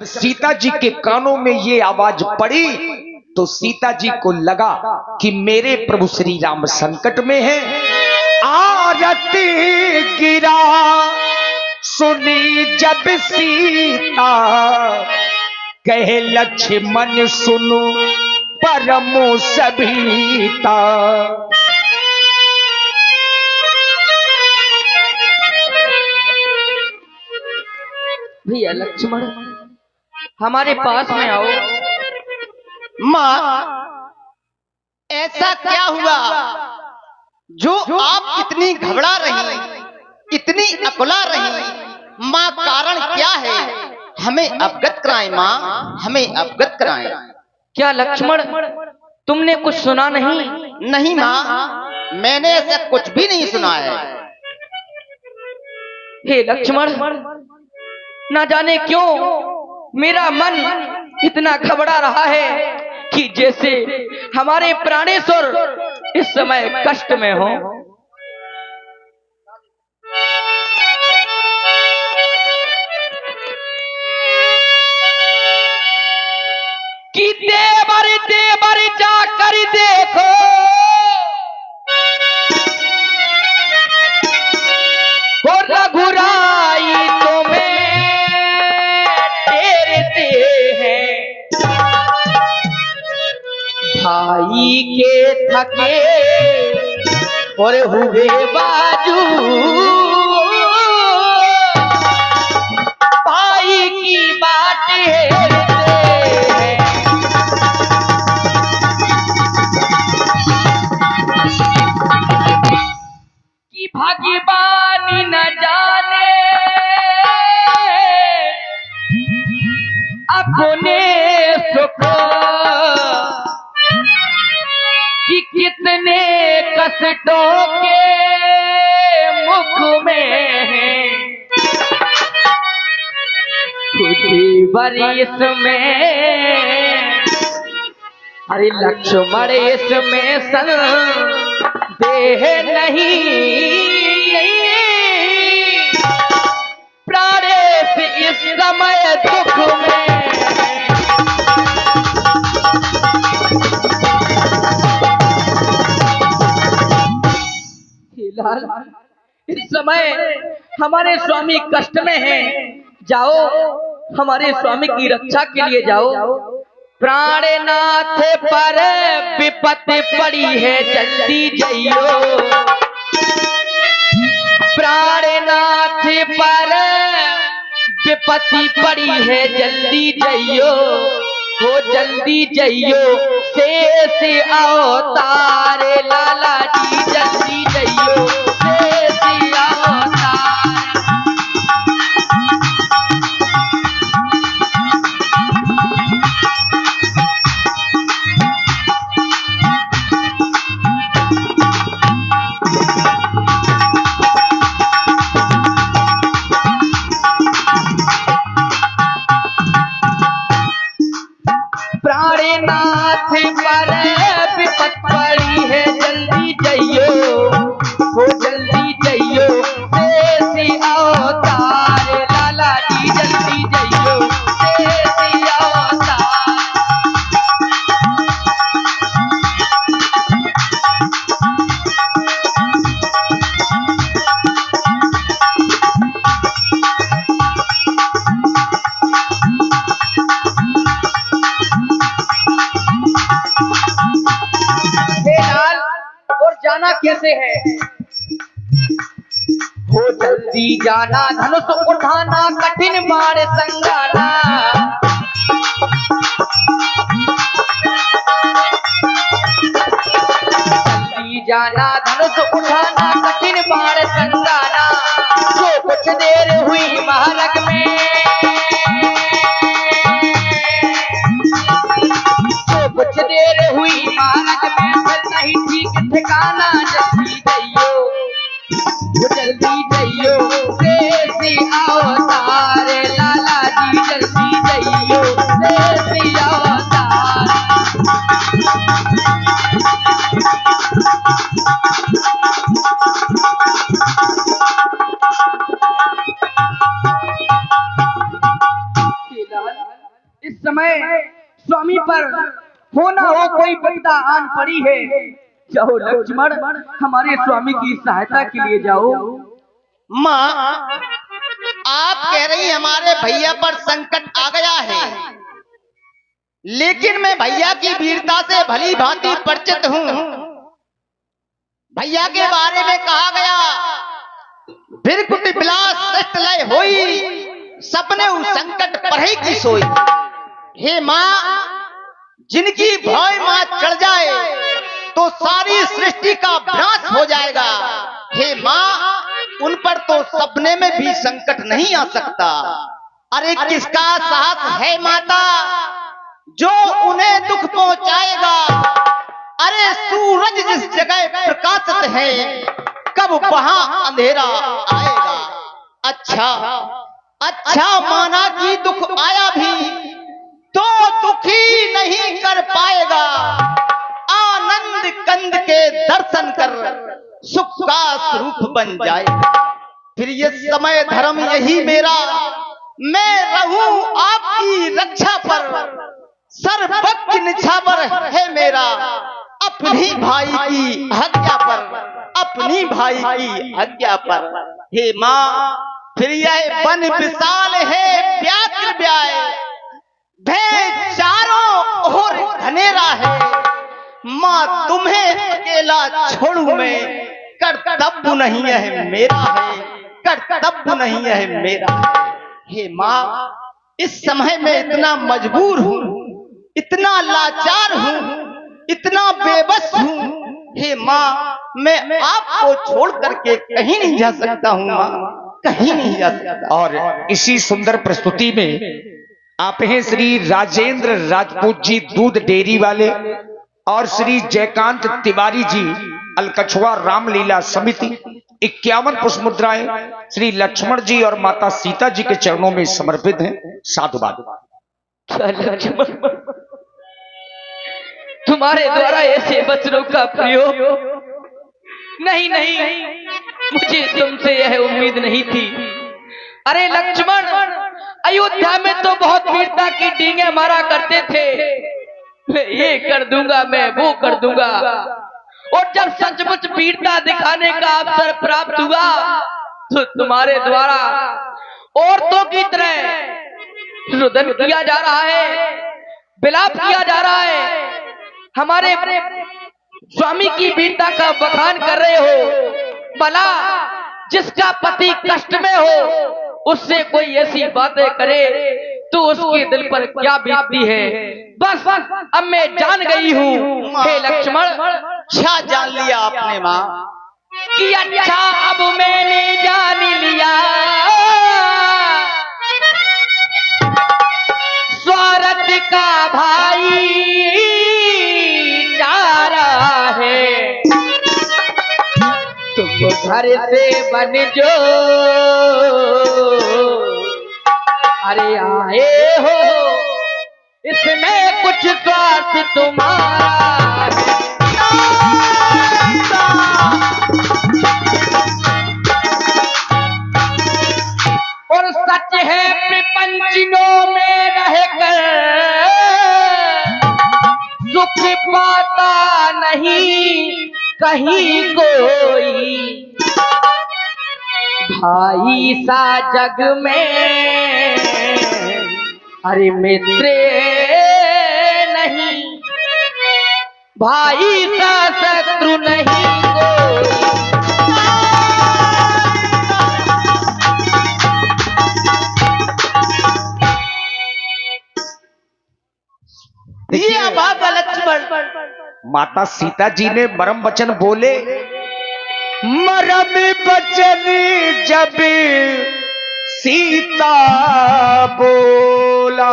सीता जी के कानों में ये आवाज पड़ी तो सीता जी को लगा कि मेरे प्रभु श्री राम संकट में हैं। आरती गिरा सुनी जब सीता, कहे लक्ष्मण सुनो परमो सभीता। भैया लक्ष्मण हमारे पास में आओ। माँ, ऐसा क्या हुआ जो आप इतनी घबरा रही, इतनी अकुला रही? माँ, कारण क्या है? हमें अवगत कराएं माँ, हमें अवगत कराएं। क्या लक्ष्मण तुमने कुछ सुना नहीं? नहीं माँ, मैंने ऐसा कुछ भी नहीं सुना है। हे लक्ष्मण, ना जाने क्यों मेरा मन इतना घबरा रहा है कि जैसे हमारे प्राणेश्वर इस समय कष्ट में हो। कि देवर देवर जाकर देखो, और रघुराई तुम्हें टेरते हैं। भाई के थके और हुए बाजू, भाई की बात हेरते हैं। कि भगवान न जाने अपने सुख, कि कितने कष्टों के मुख में है। खुदी बरिस में, अरे लक्ष्मण इसमें संदेह नहीं, प्राणेश इस समय दुख में। लाल, इस समय हमारे स्वामी कष्ट में हैं। जाओ हमारे स्वामी की रक्षा के लिए जाओ। प्राणनाथ पर विपत्ति पड़ी है, जल्दी जाइयो। प्राणनाथ पर विपत्ति पड़ी है, जल्दी जाइयो। वो जल्दी जाइयो, शेष अवतार लाला जी, जल्दी जाइयो, शेष अवतार। प्राणनाथ पर विपत्ति पड़ी है, जल्दी जाइयो, वो जल्दी जाइयो, शेष अवतार लाला जी, जल्दी जाइयो, शेष अवतार। और जाना कैसे है? हो जल्दी जाना, धनुष उठाना, कठिन मार संगाना। जल्दी जाना, धनुष उठाना, कठिन मार संगाना। जो कुछ देर हुई महारग में, जो कुछ देर हुई महारग में, फिर नहीं ठीक ठिकाना। जल्दी जाइयो, जल्दी जाइयो, शेष अवतार लाला जी, जल्दी जाइयो, शेष अवतार। इस समय स्वामी पर होना हो कोई विपदा आन पड़ी है। जाओ लक्ष्मण, हमारे स्वामी की सहायता के लिए जाओ। माँ, आप कह रही हमारे भैया पर संकट आ गया है, लेकिन मैं भैया की वीरता से भली भांति परिचित हूँ। भैया के बारे में कहा गया, बिरकुट बिलास श्रेष्ठ लय होई, सपने उस संकट पढ़े की सोई। हे माँ, जिनकी भय माँ चढ़ जाए तो सारी सृष्टि का विनाश हो जाएगा। हे माँ, उन पर तो सपने में भी संकट नहीं आ सकता। अरे किसका साहस है माता जो उन्हें दुख पहुंचाएगा। अरे सूरज जिस जगह प्रकाशित है, कब वहां अंधेरा आएगा। अच्छा माना कि दुख आया भी तो दुखी नहीं कर पाएगा। आनंद कंद के दर्शन कर सुख का स्वरूप बन जाएगा। फिर ये समय धर्म यही मेरा, मैं रहूं आपकी रक्षा पर। सर्वज्ञ निछावर है मेरा, अपनी भाई की हत्या पर, अपनी भाई की हत्या पर। हे माँ, फिर यह वन विशाल है व्याघ्र व्याय, भय चारों ओर घनेरा है। माँ, तुम्हें अकेला छोड़ू मैं, कर्तव्य नहीं है मेरा है, कर्तव्य नहीं है मेरा। हे माँ, इस समय में इतना मजबूर हूँ, इतना लाचार हूँ, इतना बेबस हूँ। हे माँ, मैं आपको छोड़ करके कहीं नहीं जा सकता हूँ माँ, कहीं नहीं जा सकता। और इसी सुंदर प्रस्तुति में आप हैं श्री राजेंद्र राजपूत जी दूध डेयरी वाले और श्री जयकांत तिवारी जी अलकछुआ रामलीला समिति। 51 पुष्प मुद्राएं श्री लक्ष्मण जी और माता सीता जी के चरणों में समर्पित हैं। साधुवाद। लक्ष्मण, तुम्हारे द्वारा ऐसे वचनों का प्रयोग नहीं, मुझे तुमसे यह उम्मीद नहीं थी। अरे लक्ष्मण, अयोध्या में तो बहुत वीरता की डींगे मारा करते थे, मैं ये कर दूंगा, मैं वो कर दूंगा। और जब सचमुच वीरता दिखाने का अवसर प्राप्त हुआ तो तुम्हारे द्वारा औरतों की तरह रुदन किया जा रहा है, विलाप किया जा रहा है। हमारे स्वामी की वीरता का बखान कर रहे हो। भला जिसका पति कष्ट में हो उससे कोई ऐसी बातें करे तो उसके दिल पर क्या बीतती है। बस अब मैं जान गई हूँ। हे लक्ष्मण, क्या जान लिया आपने माँ? कि अच्छा अब मैंने जान लिया, स्वार्थ का भाई चारा है। तुम घर से बन जो अरे आए हो, इसमें कुछ स्वार्थ तुम्हारा है। और सच है प्रपंचों में रहकर सुख पाता नहीं कहीं कोई, भाई सा जग में अरे मित्र नहीं, भाई सा शत्रु नहीं कोई। ये अभागा लक्ष्मण, माता सीता जी ने मरम वचन बोले। मरम वचन जब सीता बोला,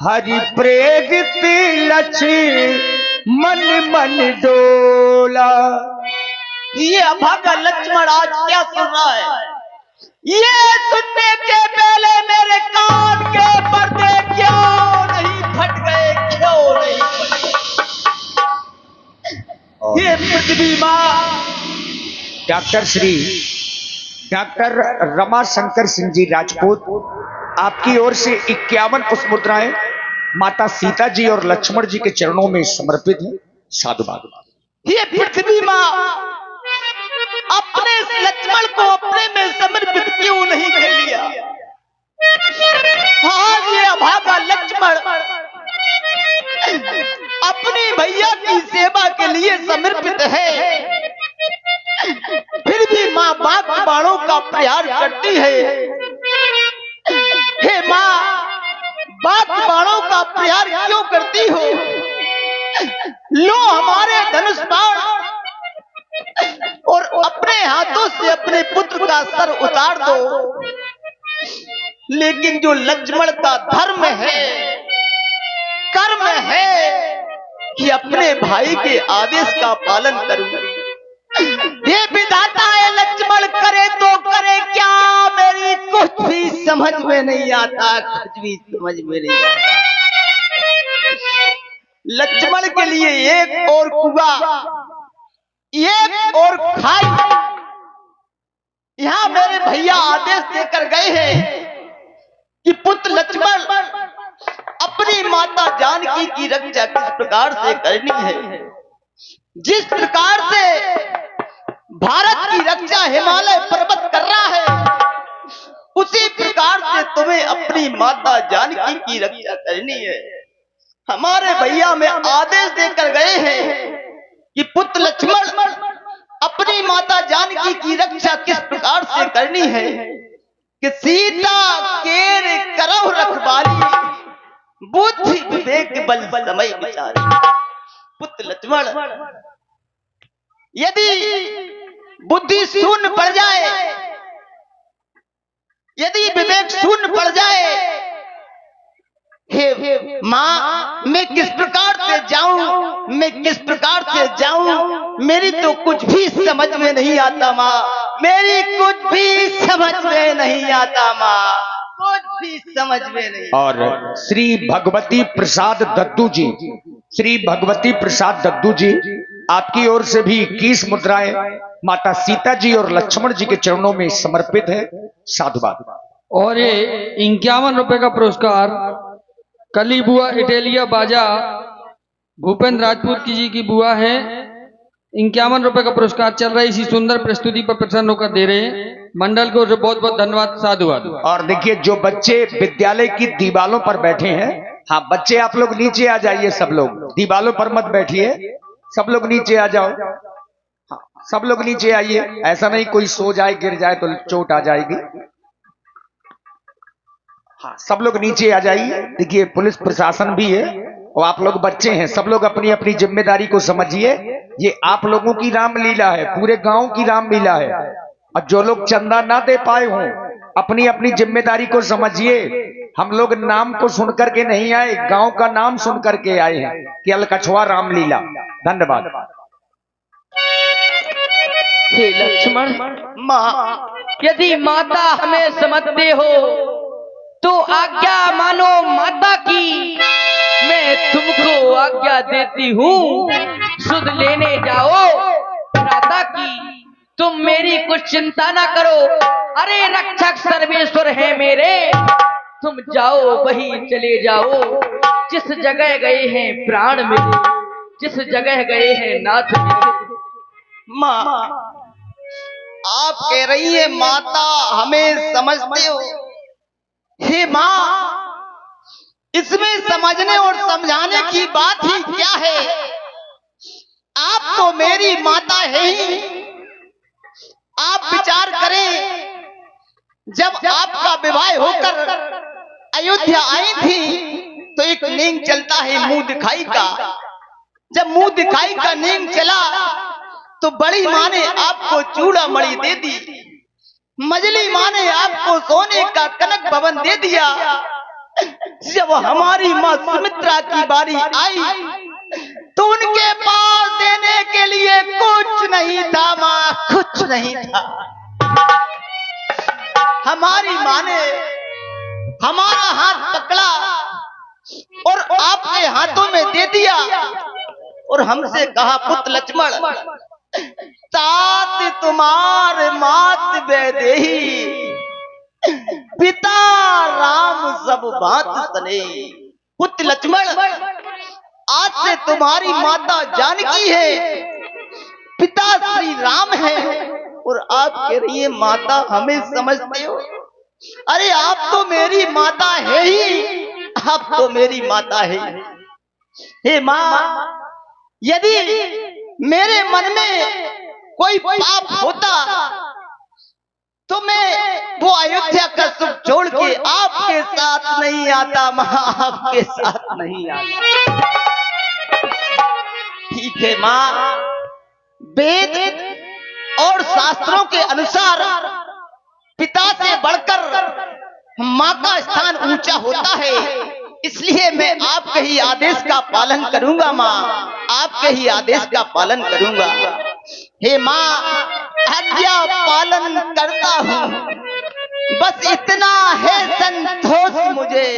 हरि प्रेरित लक्ष्मण मन डोला। ये अभागा लक्ष्मण आज क्या सुन रहा है? ये सुनने के पहले मेरे कान के पर्दे क्यों नहीं फट गए, क्यों नहीं फट गए? ये पृथ्वी माँ, डॉक्टर रमाशंकर सिंह जी राजपूत आपकी ओर से 51 पुष्प मुद्राएं माता सीता जी और लक्ष्मण जी के चरणों में समर्पित है। साधुवाद। ये पृथ्वी माँ अपने लक्ष्मण को अपने में समर्पित क्यों नहीं कर लिया? आज ये अभागा लक्ष्मण अपनी भैया की सेवा के लिए समर्पित है, फिर भी माँ बाप बाणों का प्रहार करती है। हे माँ, बाप बाणों का प्रहार क्यों करती हो? लो हमारे धनुष बाण और अपने हाथों से अपने पुत्र का सर उतार दो। लेकिन जो लक्ष्मण का धर्म है, कर्म है कि अपने भाई के आदेश का पालन करूं। ये विधाता है, लक्ष्मण करे तो करे क्या, मेरी कुछ भी समझ में नहीं आता, कुछ भी समझ में नहीं आता। लक्ष्मण के लिए एक और कुआं, एक और खाई, यहां मेरे भैया आदेश देकर गए हैं कि पुत्र लक्ष्मण अपनी माता जानकी की रक्षा किस प्रकार से करनी है। जिस प्रकार से भारत की रक्षा हिमालय पर्वत कर रहा है, उसी प्रकार से तुम्हें अपनी माता जानकी की रक्षा करनी है। हमारे भैया में आदेश देकर गए हैं कि पुत्र लक्ष्मण अपनी माता जानकी की रक्षा किस प्रकार से करनी है कि सीता केर करौ रखवाली, बुद्धि विवेक बल समय विचार। पुत्र लक्ष्मण, यदि बुद्धि शून्य पड़ जाए, यदि विवेक शून्य पड़ जाए, हे माँ, मैं किस प्रकार से जाऊं, मैं किस प्रकार से जाऊं, मेरी तो कुछ भी समझ में नहीं आता माँ, मेरी कुछ भी समझ में नहीं आता माँ, कुछ भी समझ में नहीं। और श्री भगवती प्रसाद दद्दू जी, श्री भगवती प्रसाद दद्दू जी, आपकी ओर से भी 21 मुद्राएं माता सीता जी और लक्ष्मण जी के चरणों में समर्पित है। साधुवाद। और ये 51 रुपए का पुरस्कार कली बुआ इटेलिया बाजा भूपेंद्र राजपूत की जी की बुआ है। 51 रुपए का पुरस्कार चल रहा है। इसी सुंदर प्रस्तुति पर प्रसन्न होकर दे रहे हैं। मंडल को बहुत बहुत धन्यवाद। साधुवाद। और देखिए, जो बच्चे विद्यालय की दीवालों पर बैठे हैं, हाँ बच्चे आप लोग नीचे आ जाइए, सब लोग दीवालों पर मत बैठिए, सब लोग नीचे आ जाओ। हाँ, सब लोग नीचे आइए, ऐसा नहीं कोई सो जाए गिर जाए तो चोट आ जाएगी। हाँ, सब लोग नीचे आ जाइए। देखिए, पुलिस प्रशासन भी है और आप लोग बच्चे हैं, सब लोग अपनी अपनी जिम्मेदारी को समझिए। ये आप लोगों की रामलीला है, पूरे गांव की रामलीला है। और जो लोग चंदा ना दे पाए हों, अपनी अपनी जिम्मेदारी को समझिए। हम लोग नाम को सुन करके नहीं आए, गांव का नाम सुन करके आए हैं कि अलकछुआ रामलीला। धन्यवाद। हे लक्ष्मण, माँ, यदि माता हमें समझते हो तो आज्ञा मानो माता की, मैं तुमको आज्ञा देती हूँ, सुध लेने जाओ भ्राता की। तुम मेरी कुछ चिंता ना करो, अरे रक्षक सर्वेश्वर है मेरे, तुम जाओ वहीं चले जाओ जिस जगह गए हैं प्राण मेरे, जिस जगह गए हैं नाथ मेरे। माँ, आप कह रही है माता हमें समझते हो। हे माँ, इसमें समझने और समझाने की बात ही क्या है? आप तो मेरी माता है ही। आप विचार करें, जब आपका विवाह होकर अयोध्या आई थी तो एक नेम चलता है मुंह दिखाई का। जब मुंह दिखाई का नेम चला तो बड़ी माँ ने आपको चूड़ा मणि दे दी, मजली माँ ने आपको सोने का कनक भवन दे दिया। जब हमारी माँ सुमित्रा की बारी आई तो उनके पास देने के लिए कुछ नहीं था माँ, कुछ नहीं था। हमारी माँ ने हमारा हाथ पकड़ा और आपके हाथों में दे दिया और हमसे कहा, पुत्र लक्ष्मण, तात तुम्हार मात वैदेही, पिता राम सब बात सने। पुत्र लक्ष्मण, आज से तुम्हारी माता जानकी है, पिता श्री राम है, और आप कह रही है माता हमें समझते हो। अरे आप तो मेरी माता है ही, आप तो मेरी माता है। हे माँ, यदि मेरे मन में कोई पाप होता तो मैं वो अयोध्या का सुख छोड़ के आपके साथ नहीं आता माँ, आपके साथ नहीं आता। ठीक है माँ, वेद और शास्त्रों के अनुसार पिता से बढ़कर माँ का स्थान ऊंचा होता है, इसलिए मैं आपके ही आदेश का पालन करूंगा माँ, आपके ही आदेश का पालन करूंगा। हे माँ, आज्ञा पालन करता हूँ, बस इतना है संतोष मुझे।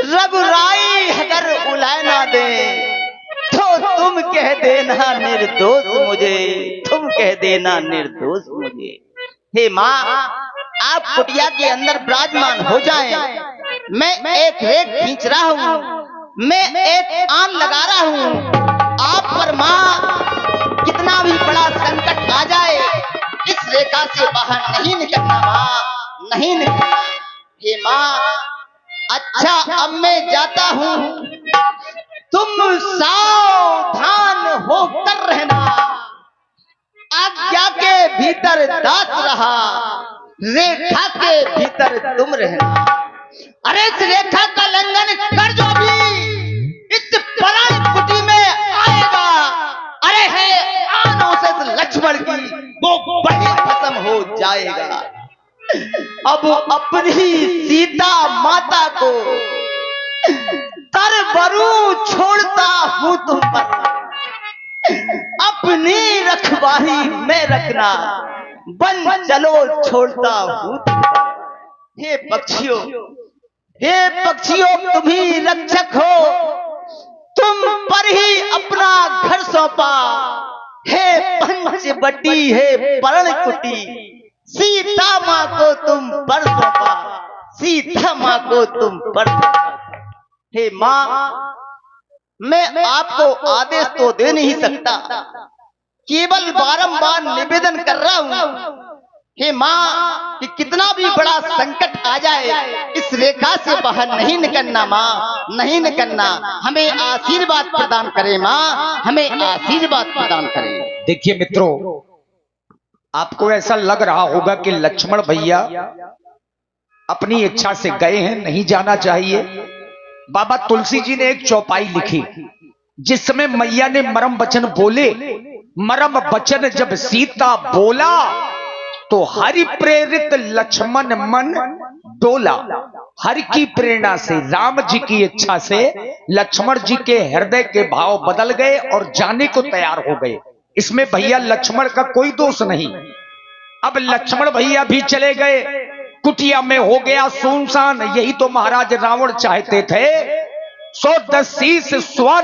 रघुराई अगर उलाय ना दे तो तुम कह देना निर्दोष मुझे, तुम कह देना निर्दोष मुझे। हे माँ, आप कुटिया के अंदर विराजमान हो जाएं, मैं एक रेख खींच रहा हूँ, मैं एक आन लगा रहा हूँ। आप पर माँ कितना भी बड़ा संकट आ जाए, इस रेखा से बाहर नहीं निकलना माँ, नहीं निकलना। हे माँ, अच्छा अब मैं जाता हूँ, तुम सावधान होकर रहना। आज्ञा के भीतर दास रहा, रेखा के भीतर तुम रहना। अरे इस रेखा का लंघन कर जो भी इस पराण कुटी में आएगा, अरे है आनों से लक्ष्मण की वो बड़ी खत्म हो जाएगा। अब अपनी सीता माता को तरबरू छोड़ता हूँ तुम पर, अपनी रखवाली में रखना, बन चलो छोड़ता हूँ। हे पक्षियों, हे पक्षियों, तुम ही रक्षक हो, तुम पर ही अपना घर सौंपा। हे पंचवटी, हे पर्णकुटी, सीता माँ को तुम पर सौंपा, सीता माँ को तुम पर सौंपा। हे माँ, मैं आपको आदेश तो दे नहीं सकता, केवल बारंबार निवेदन कर रहा हूँ। हे माँ, कि कितना भी बड़ा संकट आ जाए, इस रेखा से बाहर नहीं निकलना माँ, नहीं निकलना। हमें आशीर्वाद प्रदान करें माँ, हमें आशीर्वाद प्रदान करें। देखिए मित्रों, आपको ऐसा लग रहा होगा कि लक्ष्मण भैया अपनी इच्छा से गए हैं, नहीं जाना चाहिए। बाबा तुलसी जी ने एक चौपाई लिखी जिसमें मैया ने मरम वचन बोले। मरम वचन जब सीता बोला तो हरि प्रेरित लक्ष्मण मन डोला। हरि की प्रेरणा से, राम जी की इच्छा से लक्ष्मण जी के हृदय के भाव बदल गए और जाने को तैयार हो गए। इसमें भैया लक्ष्मण का कोई दोष नहीं। अब लक्ष्मण भैया भी चले गए, कुटिया में हो गया सुनसान। यही तो महाराज रावण चाहते थे। 110 शीश स्वाद